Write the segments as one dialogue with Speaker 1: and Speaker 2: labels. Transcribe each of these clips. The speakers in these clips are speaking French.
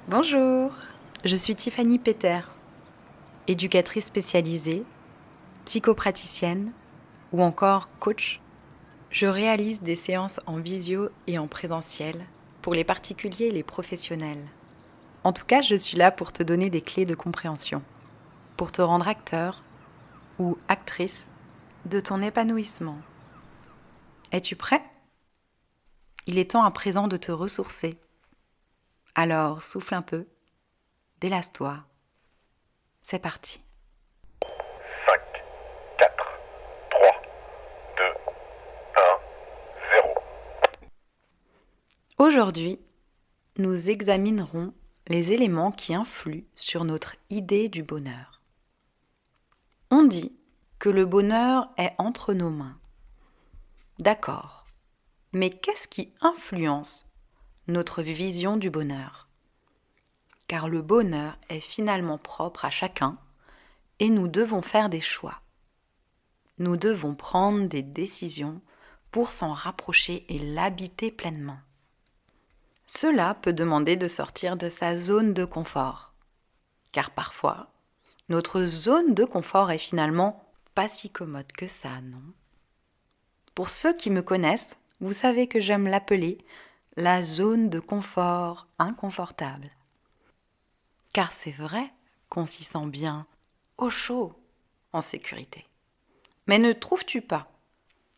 Speaker 1: Bonjour, je suis Tiffany Peter, éducatrice spécialisée, psychopraticienne ou encore coach. Je réalise des séances en visio et en présentiel pour les particuliers et les professionnels. En tout cas, je suis là pour te donner des clés de compréhension, pour te rendre acteur ou actrice de ton épanouissement. Es-tu prêt ? Il est temps à présent de te ressourcer. Alors souffle un peu, délasse-toi. C'est parti.
Speaker 2: 5, 4, 3, 2, 1, 0.
Speaker 1: Aujourd'hui, nous examinerons les éléments qui influent sur notre idée du bonheur. On dit que le bonheur est entre nos mains. D'accord, mais qu'est-ce qui influence notre vision du bonheur ? Car le bonheur est finalement propre à chacun et nous devons faire des choix. Nous devons prendre des décisions pour s'en rapprocher et l'habiter pleinement. Cela peut demander de sortir de sa zone de confort. Car parfois, notre zone de confort est finalement pas si commode que ça, non ? Pour ceux qui me connaissent, vous savez que j'aime l'appeler la zone de confort inconfortable. Car c'est vrai qu'on s'y sent bien, au chaud, en sécurité. Mais ne trouves-tu pas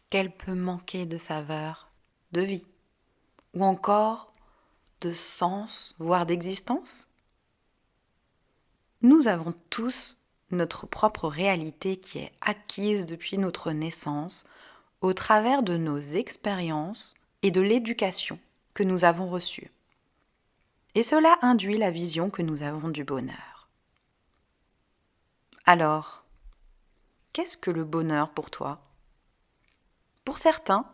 Speaker 1: qu'elle peut manquer de saveur, de vie, ou encore de sens, voire d'existence ? Nous avons tous notre propre réalité qui est acquise depuis notre naissance au travers de nos expériences et de l'éducation que nous avons reçue. Et cela induit la vision que nous avons du bonheur. Alors, qu'est-ce que le bonheur pour toi ? Pour certains,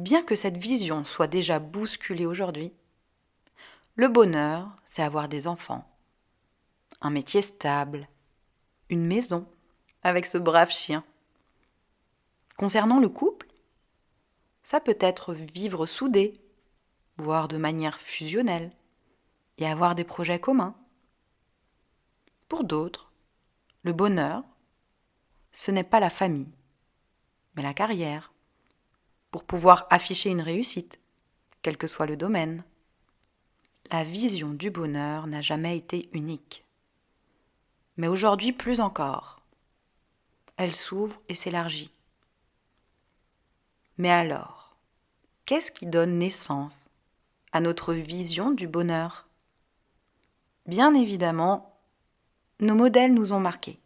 Speaker 1: bien que cette vision soit déjà bousculée aujourd'hui, le bonheur, c'est avoir des enfants, un métier stable, une maison avec ce brave chien. Concernant le couple, ça peut être vivre soudé, voire de manière fusionnelle, et avoir des projets communs. Pour d'autres, le bonheur, ce n'est pas la famille, mais la carrière, pour pouvoir afficher une réussite, quel que soit le domaine. La vision du bonheur n'a jamais été unique. Mais aujourd'hui, plus encore. Elle s'ouvre et s'élargit. Mais alors, qu'est-ce qui donne naissance à notre vision du bonheur ? Bien évidemment, nos modèles nous ont marqués.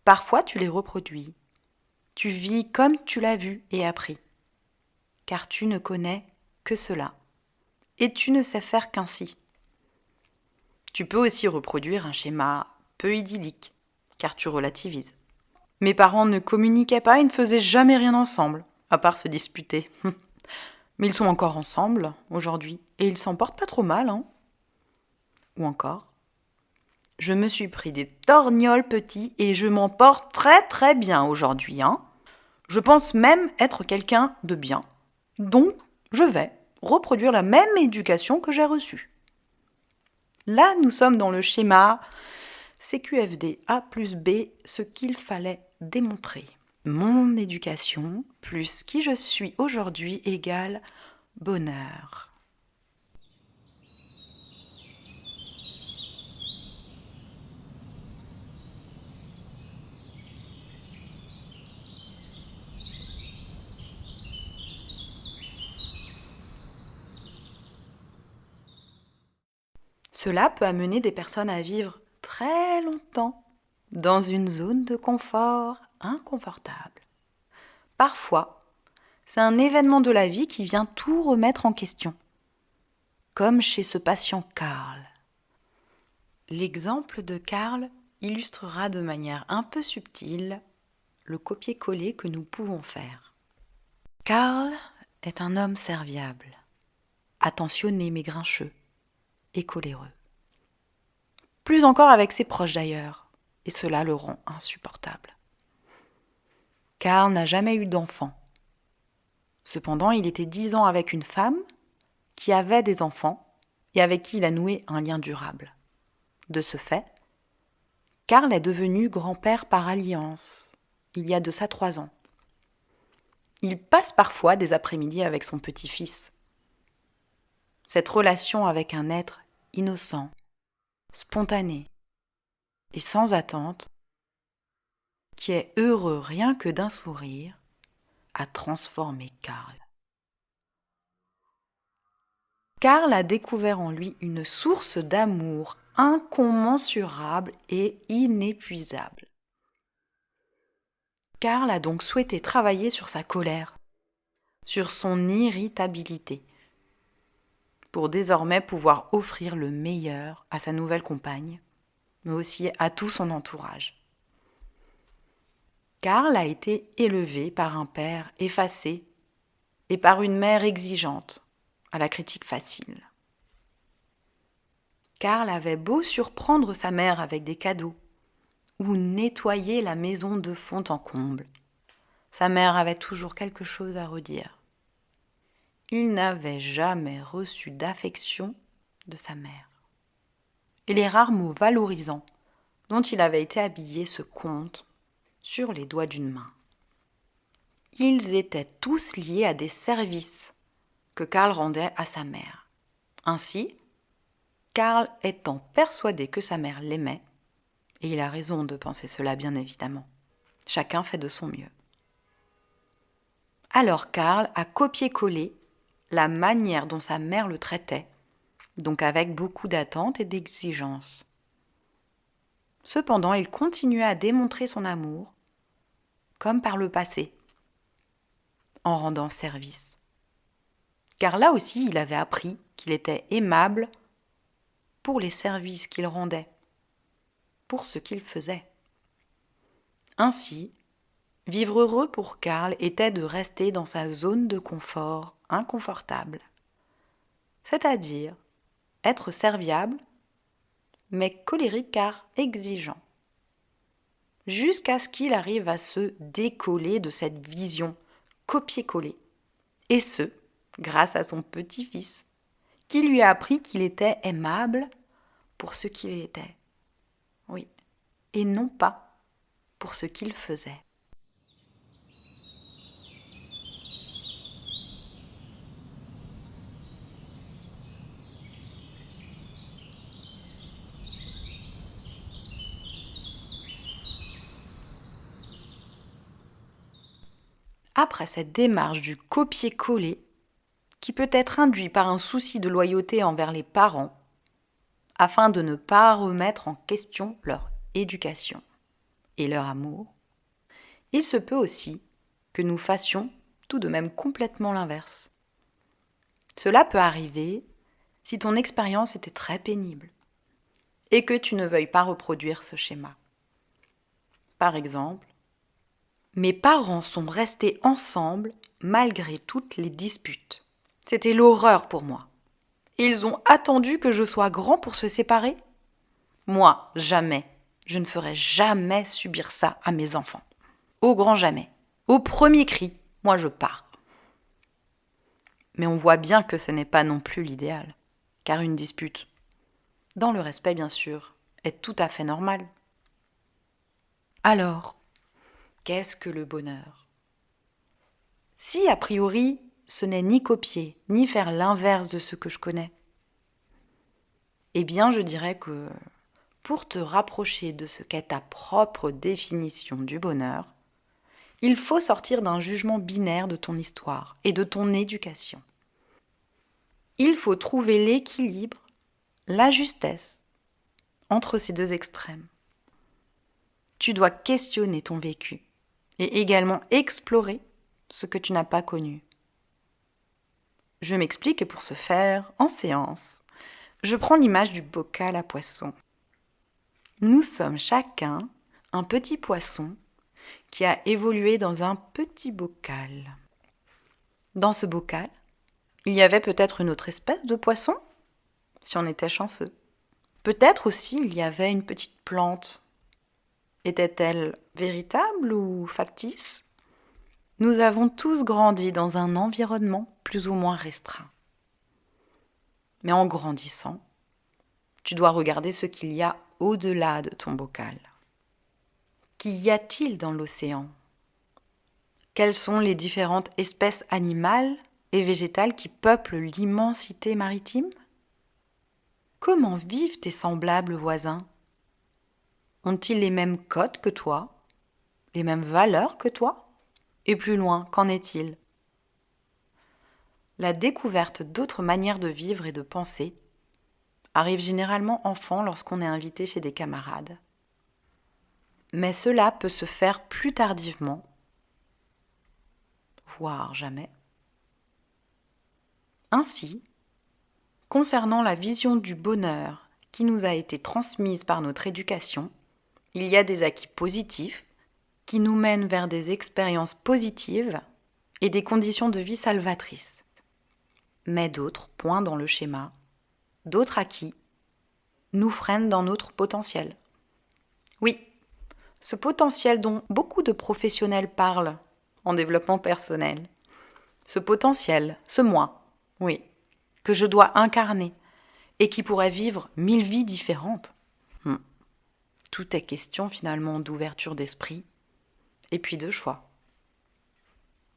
Speaker 1: Parfois, tu les reproduis. Tu vis comme tu l'as vu et appris. Car tu ne connais que cela. Et tu ne sais faire qu'ainsi. Tu peux aussi reproduire un schéma peu idyllique, car tu relativises. Mes parents ne communiquaient pas et ne faisaient jamais rien ensemble, à part se disputer. Mais ils sont encore ensemble, aujourd'hui, et ils s'en portent pas trop mal, hein. Ou encore, je me suis pris des torgnoles petits et je m'en porte très très bien aujourd'hui, hein. Je pense même être quelqu'un de bien. Donc, je vais reproduire la même éducation que j'ai reçue. Là, nous sommes dans le schéma CQFD A plus B, ce qu'il fallait démontrer. Mon éducation plus qui je suis aujourd'hui égale bonheur. Cela peut amener des personnes à vivre très longtemps dans une zone de confort inconfortable. Parfois, c'est un événement de la vie qui vient tout remettre en question, comme chez ce patient Karl. L'exemple de Karl illustrera de manière un peu subtile le copier-coller que nous pouvons faire. Karl est un homme serviable, attentionné mais grincheux et coléreux. Plus encore avec ses proches d'ailleurs, et cela le rend insupportable. Karl n'a jamais eu d'enfant. Cependant, il était 10 ans avec une femme qui avait des enfants et avec qui il a noué un lien durable. De ce fait, Karl est devenu grand-père par alliance, il y a de ça 3 ans. Il passe parfois des après-midi avec son petit-fils. Cette relation avec un être innocent, spontané et sans attente, qui est heureux rien que d'un sourire, a transformé Karl. Karl a découvert en lui une source d'amour incommensurable et inépuisable. Karl a donc souhaité travailler sur sa colère, sur son irritabilité, pour désormais pouvoir offrir le meilleur à sa nouvelle compagne, mais aussi à tout son entourage. Karl a été élevé par un père effacé et par une mère exigeante, à la critique facile. Karl avait beau surprendre sa mère avec des cadeaux ou nettoyer la maison de fond en comble, sa mère avait toujours quelque chose à redire. Il n'avait jamais reçu d'affection de sa mère. Et les rares mots valorisants dont il avait été habillé se comptent sur les doigts d'une main. Ils étaient tous liés à des services que Karl rendait à sa mère. Ainsi, Karl étant persuadé que sa mère l'aimait, et il a raison de penser cela bien évidemment, chacun fait de son mieux. Alors Karl a copié-collé la manière dont sa mère le traitait, donc avec beaucoup d'attente et d'exigence. Cependant, il continuait à démontrer son amour, comme par le passé, en rendant service. Car là aussi, il avait appris qu'il était aimable pour les services qu'il rendait, pour ce qu'il faisait. Ainsi, vivre heureux pour Karl était de rester dans sa zone de confort inconfortable, c'est-à-dire être serviable, mais colérique car exigeant, jusqu'à ce qu'il arrive à se décoller de cette vision copier-coller, et ce, grâce à son petit-fils, qui lui a appris qu'il était aimable pour ce qu'il était, oui, et non pas pour ce qu'il faisait. Après cette démarche du copier-coller, qui peut être induit par un souci de loyauté envers les parents, afin de ne pas remettre en question leur éducation et leur amour, il se peut aussi que nous fassions tout de même complètement l'inverse. Cela peut arriver si ton expérience était très pénible et que tu ne veuilles pas reproduire ce schéma. Par exemple, mes parents sont restés ensemble malgré toutes les disputes. C'était l'horreur pour moi. Et ils ont attendu que je sois grand pour se séparer ? Moi, jamais. Je ne ferai jamais subir ça à mes enfants. Au grand jamais. Au premier cri, moi je pars. Mais on voit bien que ce n'est pas non plus l'idéal. Car une dispute, dans le respect bien sûr, est tout à fait normale. Alors, qu'est-ce que le bonheur ? Si, a priori, ce n'est ni copier, ni faire l'inverse de ce que je connais, eh bien, je dirais que pour te rapprocher de ce qu'est ta propre définition du bonheur, il faut sortir d'un jugement binaire de ton histoire et de ton éducation. Il faut trouver l'équilibre, la justesse entre ces deux extrêmes. Tu dois questionner ton vécu et également explorer ce que tu n'as pas connu. Je m'explique et pour ce faire, en séance, je prends l'image du bocal à poisson. Nous sommes chacun un petit poisson qui a évolué dans un petit bocal. Dans ce bocal, il y avait peut-être une autre espèce de poisson, si on était chanceux. Peut-être aussi il y avait une petite plante. Était-elle véritable ou factice ? Nous avons tous grandi dans un environnement plus ou moins restreint. Mais en grandissant, tu dois regarder ce qu'il y a au-delà de ton bocal. Qu'y a-t-il dans l'océan ? Quelles sont les différentes espèces animales et végétales qui peuplent l'immensité maritime ? Comment vivent tes semblables voisins ? Ont-ils les mêmes codes que toi ? Les mêmes valeurs que toi ? Et plus loin, qu'en est-il ? La découverte d'autres manières de vivre et de penser arrive généralement enfant lorsqu'on est invité chez des camarades. Mais cela peut se faire plus tardivement, voire jamais. Ainsi, concernant la vision du bonheur qui nous a été transmise par notre éducation, il y a des acquis positifs qui nous mènent vers des expériences positives et des conditions de vie salvatrices. Mais d'autres points dans le schéma, d'autres acquis, nous freinent dans notre potentiel. Oui, ce potentiel dont beaucoup de professionnels parlent en développement personnel. Ce potentiel, ce moi, oui, que je dois incarner et qui pourrait vivre 1000 vies différentes. Tout est question finalement d'ouverture d'esprit et puis de choix.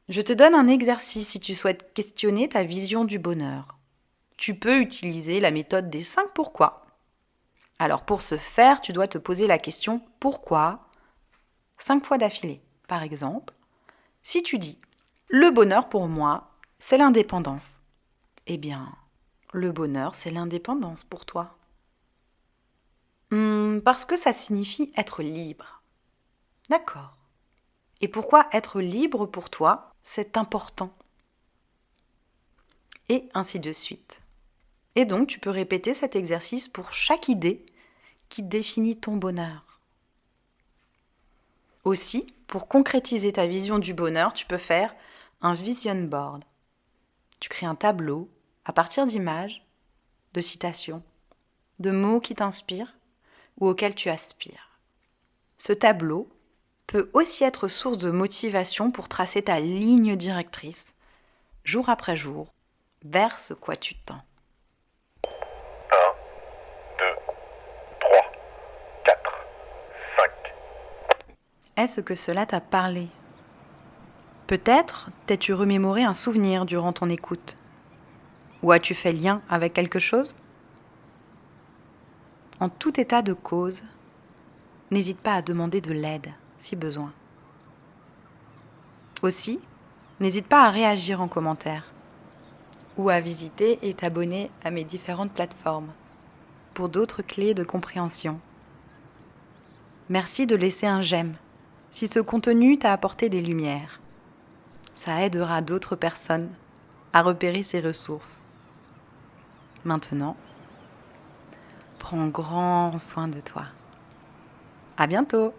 Speaker 1: Je te donne un exercice si tu souhaites questionner ta vision du bonheur. Tu peux utiliser la méthode des 5 pourquoi. Alors pour ce faire, tu dois te poser la question pourquoi 5 fois d'affilée. Par exemple, si tu dis « Le bonheur pour moi, c'est l'indépendance », eh bien, le bonheur, c'est l'indépendance pour toi. Parce que ça signifie être libre. D'accord. Et pourquoi être libre pour toi, c'est important ? Et ainsi de suite. Et donc, tu peux répéter cet exercice pour chaque idée qui définit ton bonheur. Aussi, pour concrétiser ta vision du bonheur, tu peux faire un vision board. Tu crées un tableau à partir d'images, de citations, de mots qui t'inspirent ou auxquels tu aspires. Ce tableau peut aussi être source de motivation pour tracer ta ligne directrice, jour après jour, vers ce quoi tu tends.
Speaker 2: 1, 2, 3, 4, 5.
Speaker 1: Est-ce que cela t'a parlé ? Peut-être t'es-tu remémoré un souvenir durant ton écoute. Ou as-tu fait lien avec quelque chose ? En tout état de cause, n'hésite pas à demander de l'aide si besoin. Aussi, n'hésite pas à réagir en commentaire ou à visiter et t'abonner à mes différentes plateformes pour d'autres clés de compréhension. Merci de laisser un j'aime si ce contenu t'a apporté des lumières. Ça aidera d'autres personnes à repérer ces ressources. Maintenant, prends grand soin de toi. À bientôt!